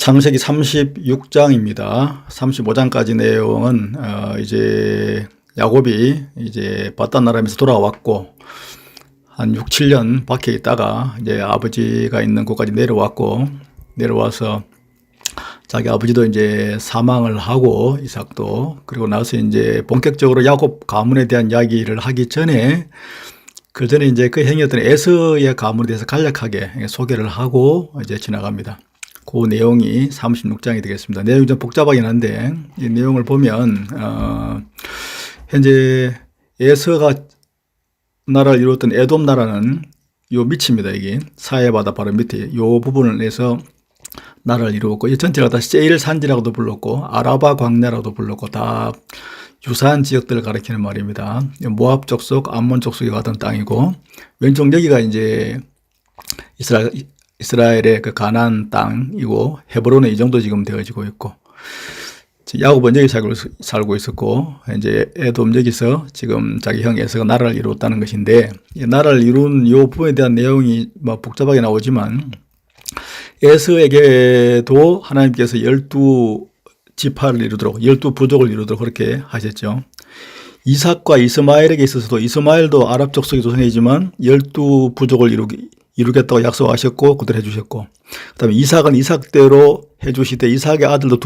창세기 36장입니다. 35장까지 내용은 이제 야곱이 이제 바단 아람에서 돌아왔고 한 6, 7년 밖에 있다가 이제 아버지가 있는 곳까지 내려와서 자기 아버지도 이제 사망을 하고 이삭도, 그리고 나서 이제 본격적으로 야곱 가문에 대한 이야기를 하기 전에 그 전에 이제 그 행위였던 에서의 가문에 대해서 간략하게 소개를 하고 이제 지나갑니다. 그 내용이 36장이 되겠습니다. 내용이 좀 복잡하긴 한데 이 내용을 보면 현재 에서가 나라를 이루었던 에돔 나라는 요 밑입니다. 이게 사해바다 바로 밑에 요 부분을 내서 나라를 이루었고, 이 전체가 다 세일 산지라고도 불렀고 아라바 광야라고도 불렀고 다 유사한 지역들을 가리키는 말입니다. 모압 족속, 암몬 족속이 가던 땅이고, 왼쪽 여기가 이제 이스라엘의 그 가나안 땅이고, 헤브론은 이 정도 지금 되어지고 있고, 야곱은 여기 살고 있었고, 이제 에돔 여기서 지금 자기 형 에서가 나라를 이루었다는 것인데, 이 나라를 이룬 이 부분에 대한 내용이 뭐 복잡하게 나오지만, 에서에게도 하나님께서 12지파를 이루도록, 12부족을 이루도록 그렇게 하셨죠. 이삭과 이스마엘에게 있어서도, 이스마엘도 아랍 족속의 조상이지만 12부족을 이루겠다고 약속하셨고 그대로 해주셨고, 그 다음에 이삭은 이삭대로 해주시되 이삭의 아들도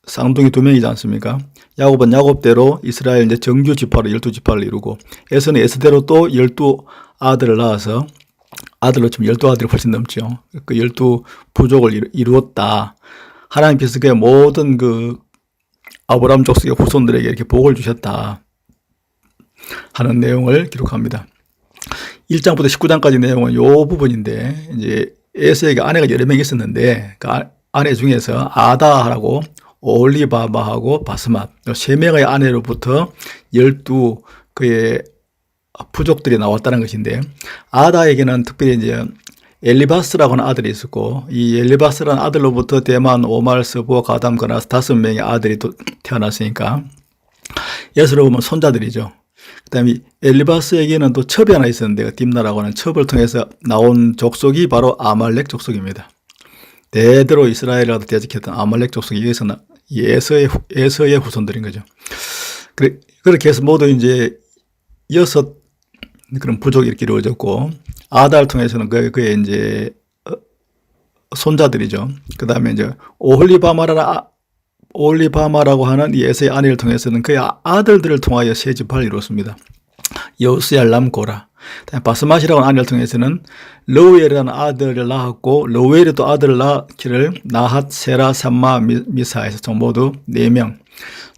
쌍둥이 2명이지 않습니까? 야곱은 야곱대로 이스라엘 이제 정규 지파로 12지파를 이루고, 에서는 에서대로 또 12아들을 낳아서 아들로 치면 12아들이 훨씬 넘죠. 그 12부족을 이루었다. 하나님께서 그 모든 그 아브라함 족속의 후손들에게 이렇게 복을 주셨다 하는 내용을 기록합니다. 1장부터 19장까지 내용은 요 부분인데, 이제 에서에게 아내가 여러 명 있었는데 그 아내 중에서 아다하고 올리바마하고 바스맛 3명의 아내로부터 12그의 부족들이 나왔다는 것인데, 아다에게는 특별히 이제 엘리바스라고 하는 아들이 있었고, 이 엘리바스라는 아들로부터 대만, 오말, 스보, 가담, 그나스 5명의 아들이 또 태어났으니까 예수로 보면 손자들이죠. 그 다음에 엘리바스에게는 또 첩이 하나 있었는데, 딥나라고 하는 첩을 통해서 나온 족속이 바로 아말렉 족속입니다. 대대로 이스라엘을 대적했던 아말렉 족속이 여기서 에서의 후손들인 거죠. 그렇게 해서 모두 이제 6 그런 부족이 이렇게 이루어졌고, 아다를 통해서는 그의 이제 손자들이죠. 그 다음에 이제 올리바마라고 하는 이 에서의 아내를 통해서는 그의 아들들을 통하여 세 지파를 이루었습니다. 여우스얄람 고라. 바스맛이라고 하는 아내를 통해서는 러우엘이라는 아들을 낳았고, 러우엘이 또 아들을 낳기를 나핫, 세라, 삼마, 미사에서 총 모두 4명.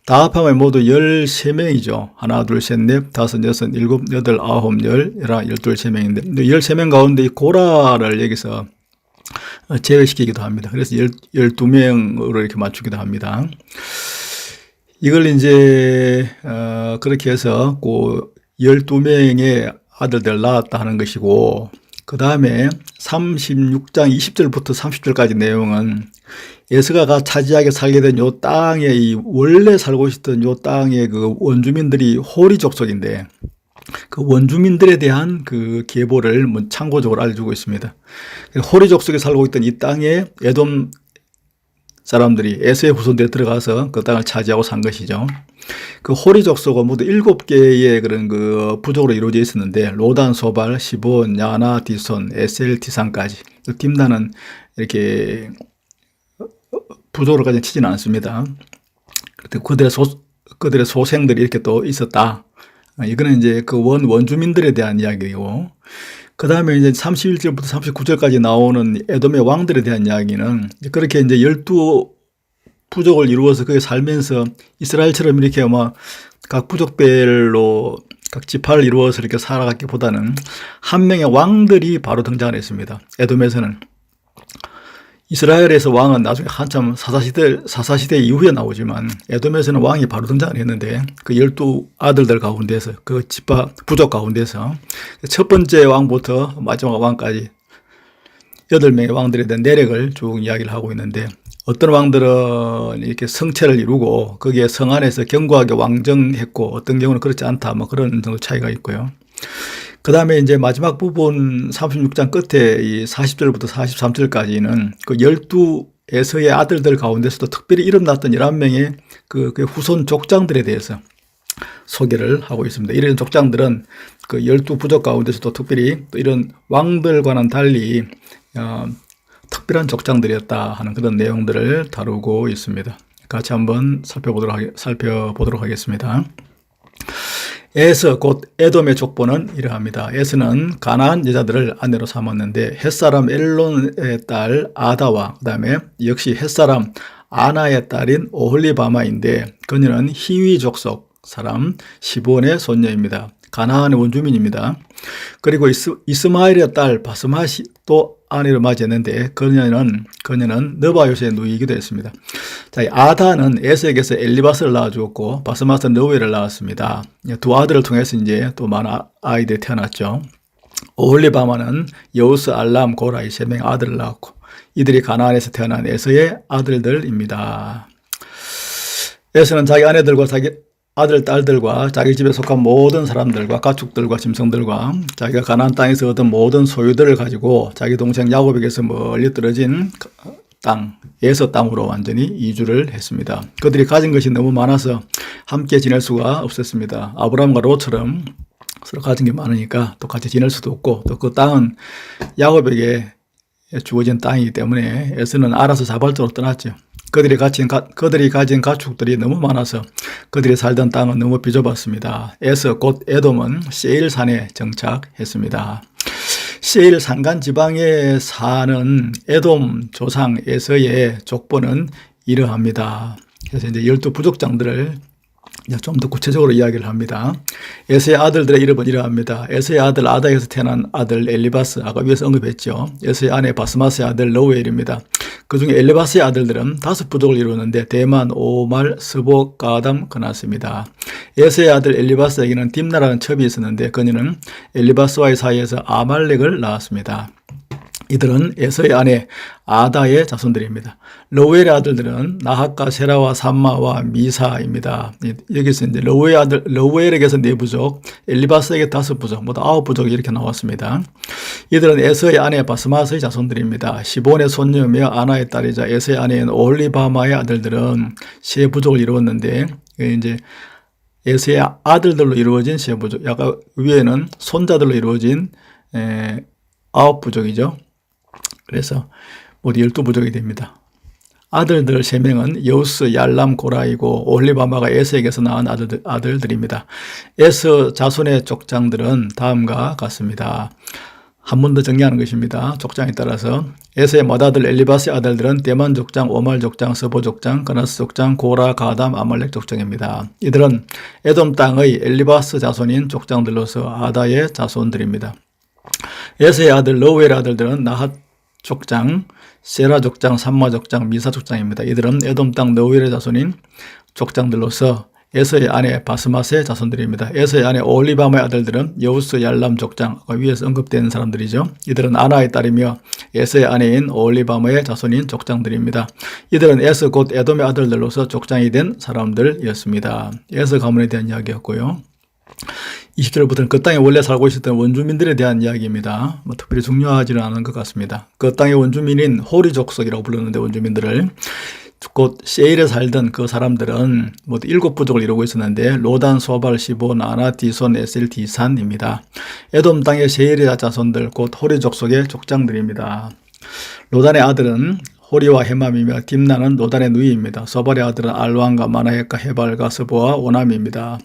다 합하면 모두 13명이죠. 하나, 둘, 셋, 넷, 다섯, 여섯, 일곱, 여덟, 아홉, 열, 11, 12, 13명인데 13명 가운데 이 고라를 여기서 제외시키기도 합니다. 그래서 12명으로 이렇게 맞추기도 합니다. 이걸 이제 그렇게 해서 그 12명의 아들들 낳았다 하는 것이고, 그 다음에 36장 20절부터 30절까지 내용은 에스가가 차지하게 살게 된 요 땅에, 이 원래 살고 있었던 요 땅의 그 원주민들이 호리 족속인데, 그 원주민들에 대한 그 계보를 참고적으로 알려주고 있습니다. 호리 족속에 살고 있던 이 땅에 에돔 사람들이 에서의 후손들이 들어가서 그 땅을 차지하고 산 것이죠. 그 호리 족속은 모두 7개의 그런 그 부족으로 이루어져 있었는데, 로단, 소발, 시본, 야나, 디손, 에셀, 디산까지. 딥나는 이렇게 부족으로까지 치지는 않습니다. 그들의 소생들이 이렇게 또 있었다. 이거는 이제 그 원주민들에 대한 이야기고, 그 다음에 이제 31절부터 39절까지 나오는 에돔의 왕들에 대한 이야기는 그렇게 이제 12부족을 이루어서 그게 살면서 이스라엘처럼 이렇게 각 부족별로 각 지파를 이루어서 이렇게 살아갔기보다는 한 명의 왕들이 바로 등장을 했습니다. 에돔에서는. 이스라엘에서 왕은 나중에 한참 사사시대 이후에 나오지만, 에돔에서는 왕이 바로 등장을 했는데 그 12아들들 가운데서, 그 지파 부족 가운데서 첫 번째 왕부터 마지막 왕까지 8명의 왕들에 대한 내력을 쭉 이야기를 하고 있는데, 어떤 왕들은 이렇게 성체를 이루고 거기에 성 안에서 견고하게 왕정했고, 어떤 경우는 그렇지 않다, 그런 정도 차이가 있고요. 그 다음에 이제 마지막 부분 36장 끝에 이 40절부터 43절까지는 그 12 에서의 아들들 가운데서도 특별히 이름 났던 11명의 그 후손 족장들에 대해서 소개를 하고 있습니다. 이런 족장들은 그 12부족 가운데서도 특별히 또 이런 왕들과는 달리 특별한 족장들이었다 하는 그런 내용들을 다루고 있습니다. 같이 한번 살펴보도록 하겠습니다. 에서 곧 에돔의 족보는 이러합니다. 에서는 가나안 여자들을 아내로 삼았는데 햇사람 엘론의 딸 아다와 그 다음에 역시 햇사람 아나의 딸인 오홀리바마인데 그녀는 히위 족속 사람 시본의 손녀입니다. 가나안의 원주민입니다. 그리고 이스마엘의 딸 바스마시도 아내로 맞이했는데 그녀는 느바요시의 누이이기도 했습니다. 자, 아다는 에서에게서 엘리바스를 낳아주었고 바스마스는 느웨를 낳았습니다. 두 아들을 통해서 이제 또 많은 아이들이 태어났죠. 오홀리바마는 여우스, 알람, 고라 이 세 명의 아들을 낳았고 이들이 가나안에서 태어난 에서의 아들들입니다. 에서는 자기 아내들과 자기 아들, 딸들과 자기 집에 속한 모든 사람들과 가축들과 짐승들과 자기가 가나안 땅에서 얻은 모든 소유들을 가지고 자기 동생 야곱에게서 멀리 떨어진 땅, 에서 땅으로 완전히 이주를 했습니다. 그들이 가진 것이 너무 많아서 함께 지낼 수가 없었습니다. 아브라함과 롯처럼 서로 가진 게 많으니까 또 같이 지낼 수도 없고 또 그 땅은 야곱에게 주어진 땅이기 때문에 에서는 알아서 자발적으로 떠났죠. 그들이 가진 가축들이 너무 많아서 그들이 살던 땅은 너무 비좁았습니다. 에서 곧 에돔은 세일산에 정착했습니다. 세일 산간 지방에 사는 에돔 조상 에서의 족보는 이러합니다. 그래서 이제 12부족장들을 좀 더 구체적으로 이야기를 합니다. 에서의 아들들의 이름은 이러합니다. 에서의 아들 아다에서 태어난 아들 엘리바스, 아까 위에서 언급했죠. 에서의 아내 바스마스의 아들 러우엘입니다. 그 중에 엘리바스의 아들들은 5부족을 이루었는데 대만, 오말, 스보, 가담, 그나스입니다. 에서의 아들 엘리바스에게는 딥나라는 첩이 있었는데 그녀는 엘리바스와의 사이에서 아말렉을 낳았습니다. 이들은 에서의 아내 아다의 자손들입니다. 러우엘의 아들들은 나핫과 세라와 삼마와 미사입니다. 여기서 이제 러우엘에게서 4부족, 엘리바스에게 5부족, 모두 9부족이 이렇게 나왔습니다. 이들은 에서의 아내 바스마스의 자손들입니다. 시본의 손녀며 아나의 딸이자 에서의 아내인 오홀리바마의 아들들은 3부족을 이루었는데 이제 에서의 아들들로 이루어진 3부족, 약간 위에는 손자들로 이루어진 9부족이죠. 그래서 모두 12부족이 됩니다. 아들들 3명은 여우스, 얄람, 고라이고 오홀리바마가 에서에게서 낳은 아들들입니다. 에서 자손의 족장들은 다음과 같습니다. 한 번 더 정리하는 것입니다. 족장에 따라서 에서의 맏아들 엘리바스의 아들들은 대만 족장, 오말 족장, 서보 족장, 그나스 족장, 고라, 가담, 아말렉 족장입니다. 이들은 에돔 땅의 엘리바스 자손인 족장들로서 아다의 자손들입니다. 에서의 아들 러우엘의 아들들은 나핫 족장, 세라 족장, 삼마 족장, 미사 족장입니다. 이들은 에돔 땅 러우엘의 자손인 족장들로서 에서의 아내 바스마스의 자손들입니다. 에서의 아내 오홀리바마의 아들들은 여우스, 얄람 족장, 위에서 언급된 사람들이죠. 이들은 아나의 딸이며 에서의 아내인 오홀리바마의 자손인 족장들입니다. 이들은 에서 곧 에돔의 아들들로서 족장이 된 사람들이었습니다. 에서 가문에 대한 이야기였고요. 20절부터는 그 땅에 원래 살고 있었던 원주민들에 대한 이야기입니다. 특별히 중요하지는 않은 것 같습니다. 그 땅의 원주민인 호리 족속이라고 불렀는데 원주민들을 곧 세일에 살던 그 사람들은 모두 7부족을 이루고 있었는데 로단, 소발, 시본, 아나, 디손, 에셀, 디산입니다. 에돔 땅의 세일의 자손들 곧 호리 족속의 족장들입니다. 로단의 아들은 호리와 헤맘이며 딥나는 로단의 누이입니다. 소발의 아들은 알왕과 마나헷과 헤발과 스보와 오남입니다.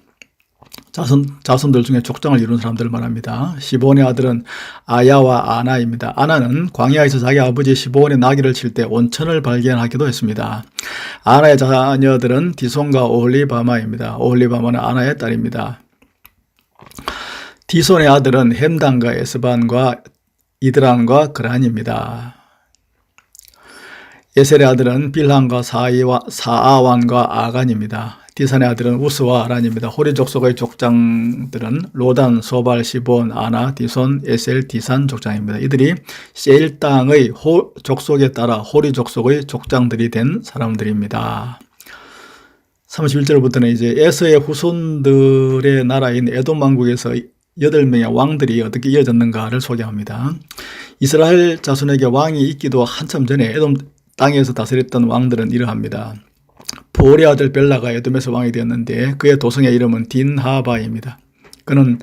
자손들 중에 족장을 이룬 사람들을 말합니다. 시본의 아들은 아야와 아나입니다. 아나는 광야에서 자기 아버지 시본의 나귀를 칠 때 온천을 발견하기도 했습니다. 아나의 자녀들은 디손과 오홀리바마입니다. 오홀리바마는 아나의 딸입니다. 디손의 아들은 햄단과 에스반과 이드란과 그란입니다. 에셀의 아들은 빌한과 사아완과 아간입니다. 디산의 아들은 우스와 아란입니다. 호리 족속의 족장들은 로단, 소발, 시본, 아나, 디손, 에셀, 디산 족장입니다. 이들이 세일 땅의 족속에 따라 호리 족속의 족장들이 된 사람들입니다. 31절부터는 이제 에서의 후손들의 나라인 에돔 왕국에서 8명의 왕들이 어떻게 이어졌는가를 소개합니다. 이스라엘 자손에게 왕이 있기도 한참 전에 에돔 땅에서 다스렸던 왕들은 이러합니다. 보올의 아들 벨라가 에돔에서 왕이 되었는데 그의 도성의 이름은 딘하바입니다. 그는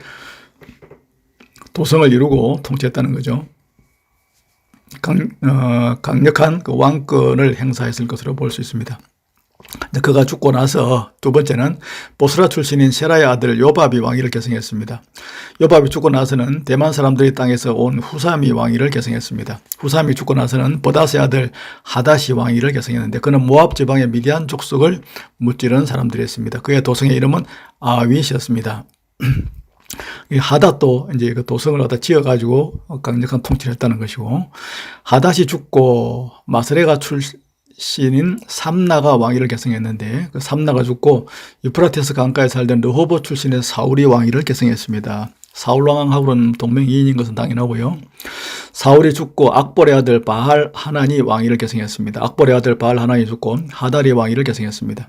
도성을 이루고 통치했다는 거죠. 강력한 그 왕권을 행사했을 것으로 볼 수 있습니다. 그가 죽고 나서 두 번째는 보스라 출신인 세라의 아들 요밥이 왕위를 계승했습니다. 요밥이 죽고 나서는 대만 사람들이 땅에서 온 후삼이 왕위를 계승했습니다. 후삼이 죽고 나서는 버닷의 아들 하닷이 왕위를 계승했는데 그는 모압 지방의 미디안 족속을 무찌른 사람들이었습니다. 그의 도성의 이름은 아윗이었습니다. 이 하닷도 이제 그 도성을 갖다 지어가지고 강력한 통치를 했다는 것이고, 하닷이 죽고 마스레가 출신인 삼나가 왕위를 계승했는데 그 삼나가 죽고 유프라테스 강가에 살던 르호보 출신의 사울이 왕위를 계승했습니다. 사울 왕하고는 동맹이인인 것은 당연하고요. 사울이 죽고 악볼의 아들 바알 하난이 왕위를 계승했습니다. 악볼의 아들 바알 하난이 죽고 하달이 왕위를 계승했습니다.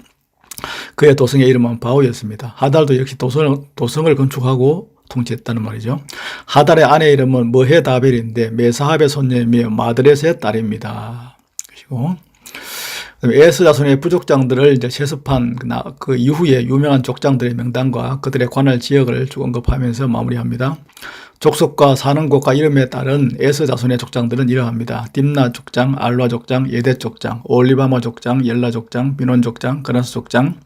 그의 도성의 이름은 바우였습니다. 하달도 역시 도성을 건축하고 통치했다는 말이죠. 하달의 아내 이름은 머헤다벨인데 메사합의 손녀이며 마드렛의 딸입니다. 그리고 에스 자손의 부족장들을 이제 세습한 그 이후에 유명한 족장들의 명단과 그들의 관할 지역을 쭉 언급하면서 마무리합니다. 족속과 사는 곳과 이름에 따른 에스 자손의 족장들은 이러합니다. 딥나 족장, 알라 족장, 예뎃 족장, 올리바마 족장, 옐라 족장, 비논 족장, 그나스 족장,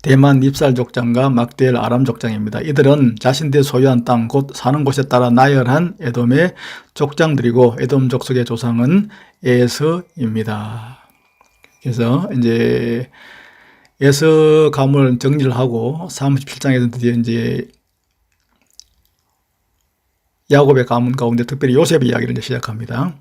대만 닙살 족장과 막디엘 아람 족장입니다. 이들은 자신들이 소유한 땅, 곧 사는 곳에 따라 나열한 에돔의 족장들이고 에돔 족속의 조상은 에스입니다. 그래서 이제 에스 가문을 정리를 하고 37장에서 드디어 이제 야곱의 가문 가운데 특별히 요셉의 이야기를 이제 시작합니다.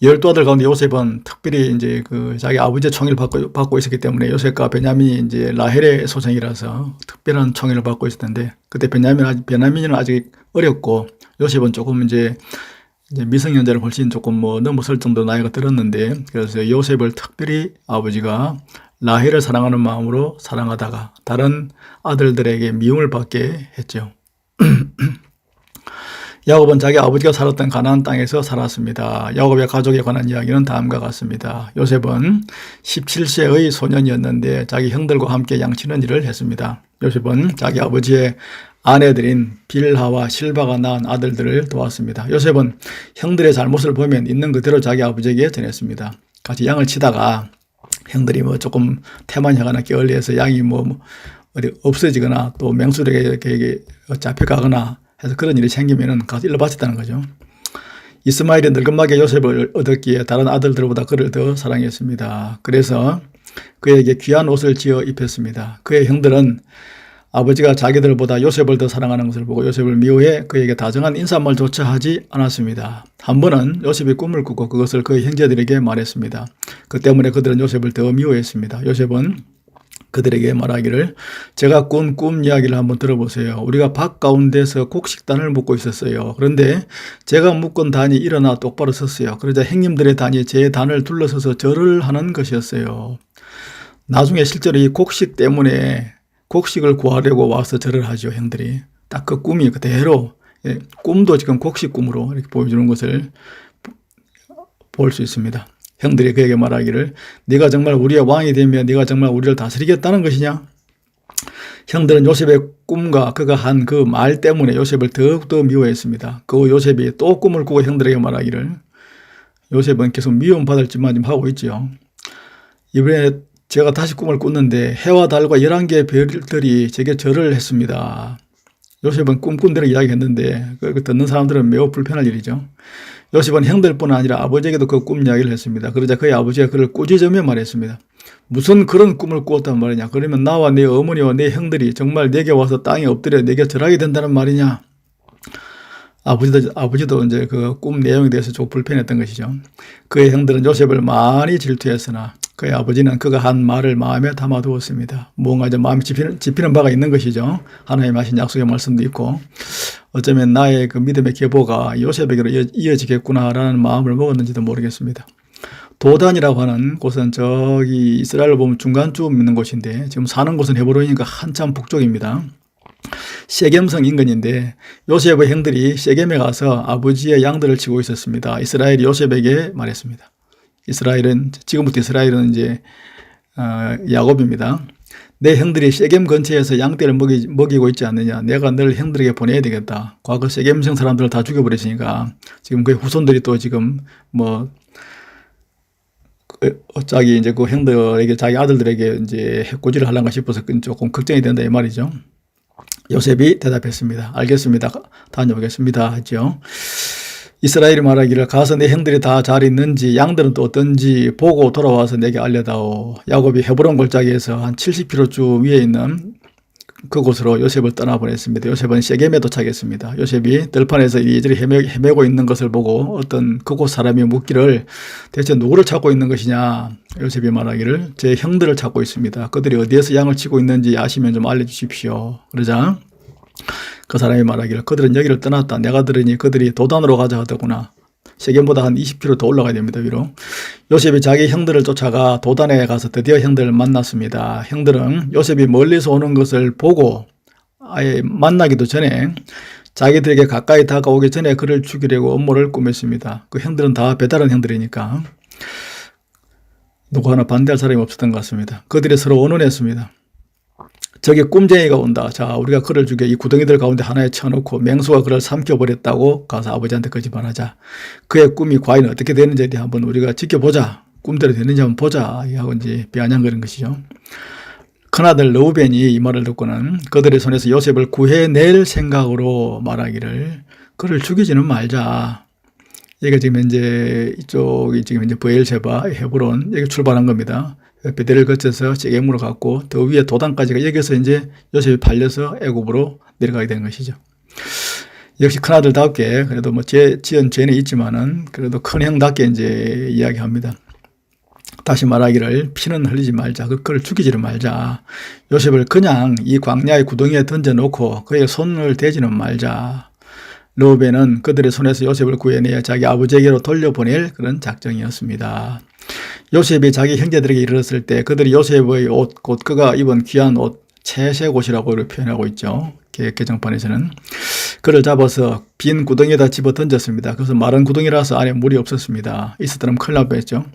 12아들 가운데 요셉은 특별히 이제 그 자기 아버지의 총애를 받고 있었기 때문에 요셉과 베냐민이 이제 라헬의 소생이라서 특별한 총애를 받고 있었는데, 그때 베냐민은 아직 어렸고 요셉은 조금 이제 미성년자를 훨씬 조금 넘어설 정도 나이가 들었는데, 그래서 요셉을 특별히 아버지가 라헬을 사랑하는 마음으로 사랑하다가 다른 아들들에게 미움을 받게 했죠. 야곱은 자기 아버지가 살았던 가나안 땅에서 살았습니다. 야곱의 가족에 관한 이야기는 다음과 같습니다. 요셉은 17세의 소년이었는데 자기 형들과 함께 양치는 일을 했습니다. 요셉은 자기 아버지의 아내들인 빌하와 실바가 낳은 아들들을 도왔습니다. 요셉은 형들의 잘못을 보면 있는 그대로 자기 아버지에게 전했습니다. 같이 양을 치다가 형들이 조금 태만하거나 게을리해서 양이 어디 없어지거나 또 맹수들에게 이렇게 잡혀가거나 해서 그런 일이 생기면은 가서 일러 바쳤다는 거죠. 이스마엘이 늙은마게 요셉을 얻었기에 다른 아들들보다 그를 더 사랑했습니다. 그래서 그에게 귀한 옷을 지어 입혔습니다. 그의 형들은 아버지가 자기들보다 요셉을 더 사랑하는 것을 보고 요셉을 미워해 그에게 다정한 인사말조차 하지 않았습니다. 한 번은 요셉이 꿈을 꾸고 그것을 그의 형제들에게 말했습니다. 그 때문에 그들은 요셉을 더 미워했습니다. 요셉은 그들에게 말하기를, 제가 꾼 꿈 이야기를 한번 들어보세요. 우리가 밭 가운데서 곡식단을 묶고 있었어요. 그런데 제가 묶은 단이 일어나 똑바로 섰어요. 그러자 형님들의 단이 제 단을 둘러서서 절을 하는 것이었어요. 나중에 실제로 이 곡식 때문에 곡식을 구하려고 와서 절을 하죠, 형들이. 딱 그 꿈이 그대로, 꿈도 지금 곡식 꿈으로 이렇게 보여주는 것을 볼 수 있습니다. 형들이 그에게 말하기를, 네가 정말 우리의 왕이 되면 네가 정말 우리를 다스리겠다는 것이냐? 형들은 요셉의 꿈과 그가 한 그 말 때문에 요셉을 더욱더 미워했습니다. 그 후 요셉이 또 꿈을 꾸고 형들에게 말하기를, 요셉은 계속 미움받을 짓만 좀 하고 있죠. 이번에 제가 다시 꿈을 꿨는데 해와 달과 11개의 별들이 제게 절을 했습니다. 요셉은 꿈꾼 대로 이야기했는데 그 듣는 사람들은 매우 불편할 일이죠. 요셉은 형들뿐 아니라 아버지에게도 그 꿈 이야기를 했습니다. 그러자 그의 아버지가 그를 꾸짖으며 말했습니다. 무슨 그런 꿈을 꾸었단 말이냐? 그러면 나와 내 어머니와 내 형들이 정말 내게 와서 땅에 엎드려 내게 절하게 된다는 말이냐? 아버지도 이제 그 꿈 내용에 대해서 좀 불편했던 것이죠. 그의 형들은 요셉을 많이 질투했으나 그의 아버지는 그가 한 말을 마음에 담아두었습니다. 뭔가 이제 마음에 집히는 바가 있는 것이죠. 하나님 하신 약속의 말씀도 있고, 어쩌면 나의 그 믿음의 계보가 요셉에게로 이어지겠구나라는 마음을 먹었는지도 모르겠습니다. 도단이라고 하는 곳은 저기 이스라엘을 보면 중간쯤 있는 곳인데 지금 사는 곳은 헤브론이니까 한참 북쪽입니다. 세겜성 인근인데 요셉의 형들이 세겜에 가서 아버지의 양들을 치고 있었습니다. 이스라엘이 요셉에게 말했습니다. 지금부터 이스라엘은 이제 야곱입니다. 내 형들이 세겜 근처에서 양떼를 먹이고 있지 않느냐. 내가 널 형들에게 보내야 되겠다. 과거 세겜성 사람들을 다 죽여버렸으니까 지금 그의 후손들이 또 지금 뭐 자기 이제 그 형들에게 자기 아들들에게 이제 해코지를 하려는가 싶어서 조금 걱정이 된다 이 말이죠. 요셉이 대답했습니다. 알겠습니다. 다녀오겠습니다. 하죠. 이스라엘이 말하기를 가서 내 형들이 다 잘 있는지 양들은 또 어떤지 보고 돌아와서 내게 알려다오. 야곱이 헤브론 골짜기에서 한 70km 위에 있는 그곳으로 요셉을 떠나보냈습니다. 요셉은 세겜에 도착했습니다. 요셉이 들판에서 이리저리 헤매고 있는 것을 보고 어떤 그곳 사람이 묻기를 대체 누구를 찾고 있는 것이냐. 요셉이 말하기를 제 형들을 찾고 있습니다. 그들이 어디에서 양을 치고 있는지 아시면 좀 알려주십시오. 그러자 그 사람이 말하기를 그들은 여기를 떠났다. 내가 들으니 그들이 도단으로 가자 하더구나. 세겜보다 한 20km 더 올라가야 됩니다. 위로. 요셉이 자기 형들을 쫓아가 도단에 가서 드디어 형들을 만났습니다. 형들은 요셉이 멀리서 오는 것을 보고 아예 만나기도 전에 자기들에게 가까이 다가오기 전에 그를 죽이려고 음모를 꾸몄습니다. 그 형들은 다 배다른 형들이니까 누구 하나 반대할 사람이 없었던 것 같습니다. 그들이 서로 언론했습니다. 저기 꿈쟁이가 온다. 자, 우리가 그를 죽여 이 구덩이들 가운데 하나에 쳐놓고 맹수가 그를 삼켜버렸다고 가서 아버지한테 거짓말하자. 그의 꿈이 과연 어떻게 되는지에 대해 한번 우리가 지켜보자. 꿈대로 되는지 한번 보자. 하고 이제 비아냥거린 것이죠. 큰아들 르우벤이 이 말을 듣고는 그들의 손에서 요셉을 구해낼 생각으로 말하기를 그를 죽이지는 말자. 이게 지금 이제 이쪽이 지금 이제 브엘세바, 헤브론 여기 출발한 겁니다. 베델을 거쳐서 세겜으로 갔고 더 위에 도단까지가 여기서 이제 요셉이 팔려서 애굽으로 내려가게 된 것이죠. 역시 큰아들답게 그래도 뭐 지은 죄는 있지만은 그래도 큰 형답게 이제 이야기합니다. 다시 말하기를 피는 흘리지 말자. 그를 죽이지를 말자. 요셉을 그냥 이 광야의 구덩이에 던져놓고 그의 손을 대지는 말자. 르우벤은 그들의 손에서 요셉을 구해내어 자기 아버지에게로 돌려보낼 그런 작정이었습니다. 요셉이 자기 형제들에게 이르렀을 때 그들이 요셉의 옷, 곧 그가 입은 귀한 옷, 채색 옷이라고 표현하고 있죠. 개정판에서는. 그를 잡아서 빈 구덩이에다 집어 던졌습니다. 그래서 마른 구덩이라서 안에 물이 없었습니다. 있었더라면 큰일 날 뻔했죠.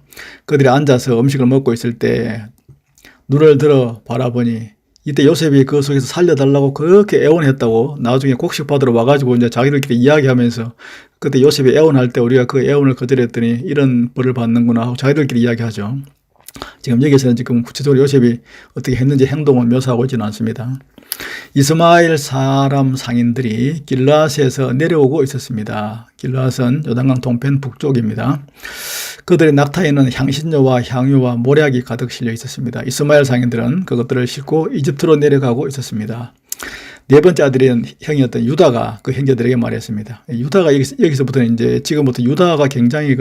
그들이 앉아서 음식을 먹고 있을 때 눈을 들어 바라보니 이때 요셉이 그 속에서 살려달라고 그렇게 애원했다고 나중에 곡식 받으러 와가지고 이제 자기들끼리 이야기하면서 그때 요셉이 애원할 때 우리가 그 애원을 거절했더니 이런 벌을 받는구나 하고 자기들끼리 이야기하죠. 지금 여기서는 지금 구체적으로 요셉이 어떻게 했는지 행동을 묘사하고 있지는 않습니다. 이스마엘 사람 상인들이 길르앗에서 내려오고 있었습니다. 길르앗은 요단강 동편 북쪽입니다. 그들의 낙타에는 향신료와 향유와 모략이 가득 실려 있었습니다. 이스마엘 상인들은 그것들을 싣고 이집트로 내려가고 있었습니다. 네 번째 아들인 형이었던 유다가 그 형제들에게 말했습니다. 유다가 여기서부터는 이제 지금부터 유다가 굉장히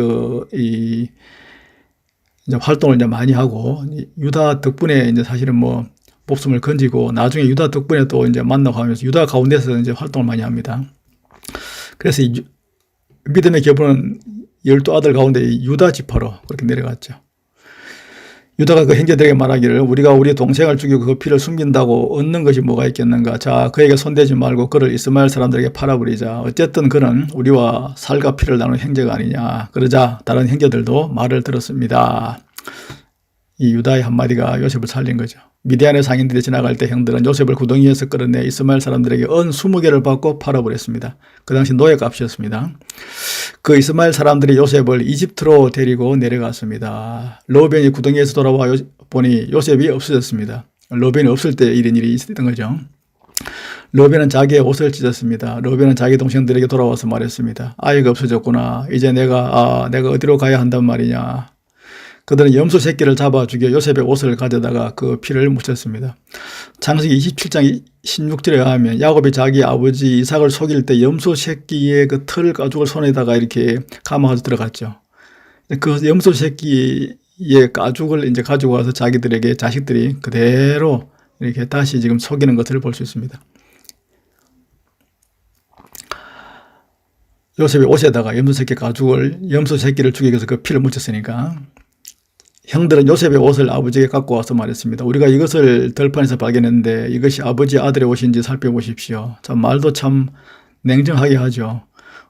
이제 활동을 이제 많이 하고 유다 덕분에 이제 사실은 뭐 목숨을 건지고 나중에 유다 덕분에 또 이제 만나고 하면서 유다 가운데서 이제 활동을 많이 합니다. 그래서 믿음의 계보는 12아들 가운데 유다 지파로 그렇게 내려갔죠. 유다가 그 형제들에게 말하기를 우리가 우리 동생을 죽이고 그 피를 숨긴다고 얻는 것이 뭐가 있겠는가. 자, 그에게 손대지 말고 그를 이스마엘 사람들에게 팔아버리자. 어쨌든 그는 우리와 살과 피를 나누는 형제가 아니냐. 그러자 다른 형제들도 말을 들었습니다. 이 유다의 한마디가 요셉을 살린 거죠. 미디안의 상인들이 지나갈 때 형들은 요셉을 구덩이에서 끌어내 이스마엘 사람들에게 은 20개를 받고 팔아버렸습니다. 그 당시 노예값이었습니다. 그 이스마엘 사람들이 요셉을 이집트로 데리고 내려갔습니다. 르우벤이 구덩이에서 돌아와 보니 요셉이 없어졌습니다. 르우벤이 없을 때 이런 일이 있었던 거죠. 르우벤은 자기의 옷을 찢었습니다. 르우벤은 자기 동생들에게 돌아와서 말했습니다. 아이가 없어졌구나. 이제 내가 어디로 가야 한단 말이냐. 그들은 염소 새끼를 잡아 죽여 요셉의 옷을 가져다가 그 피를 묻혔습니다. 창세기 27장 16절에 의하면 야곱이 자기 아버지 이삭을 속일 때 염소 새끼의 그 털 가죽을 손에다가 이렇게 감아가지고 들어갔죠. 그 염소 새끼의 가죽을 이제 가지고 와서 자기들에게 자식들이 그대로 이렇게 다시 지금 속이는 것을 볼 수 있습니다. 요셉의 옷에다가 염소 새끼를 죽이기 위해서 그 피를 묻혔으니까 형들은 요셉의 옷을 아버지에게 갖고 와서 말했습니다. 우리가 이것을 들판에서 발견했는데 이것이 아버지 아들의 옷인지 살펴보십시오. 참 말도 참 냉정하게 하죠.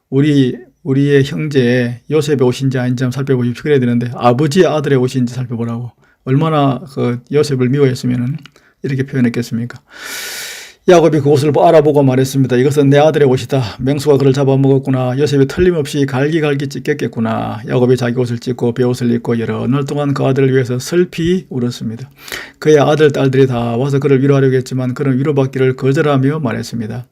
우리의 형제 요셉의 옷인지 아닌지 한번 살펴보십시오. 그래야 되는데 아버지의 아들의 옷인지 살펴보라고. 얼마나 그 요셉을 미워했으면 이렇게 표현했겠습니까? 야곱이 그 옷을 알아보고 말했습니다. 이것은 내 아들의 옷이다. 맹수가 그를 잡아먹었구나. 요셉이 틀림없이 갈기갈기 찢겼겠구나. 야곱이 자기 옷을 찢고 베옷을 입고 여러 날 동안 그 아들을 위해서 슬피 울었습니다. 그의 아들, 딸들이 다 와서 그를 위로하려고 했지만 그는 위로받기를 거절하며 말했습니다.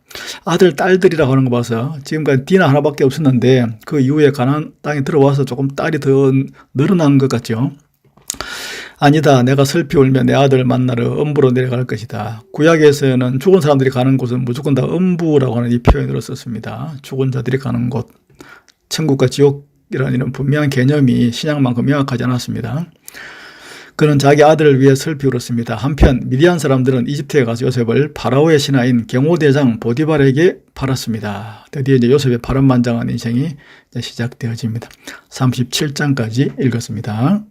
아들, 딸들이라고 하는 거 봐서 지금까지 디나 하나밖에 없었는데 그 이후에 가나안 땅에 들어와서 조금 딸이 더 늘어난 것 같죠. 아니다. 내가 슬피 울며 내 아들을 만나러 음부로 내려갈 것이다. 구약에서는 죽은 사람들이 가는 곳은 무조건 다 음부라고 하는 이 표현으로 썼습니다. 죽은 자들이 가는 곳. 천국과 지옥이라는 이런 분명한 개념이 신약만큼 명확하지 않았습니다. 그는 자기 아들을 위해 슬피 울었습니다. 한편 미디안 사람들은 이집트에 가서 요셉을 파라오의 신하인 경호대장 보디발에게 팔았습니다. 드디어 이제 요셉의 파란만장한 인생이 시작되어집니다. 37장까지 읽었습니다.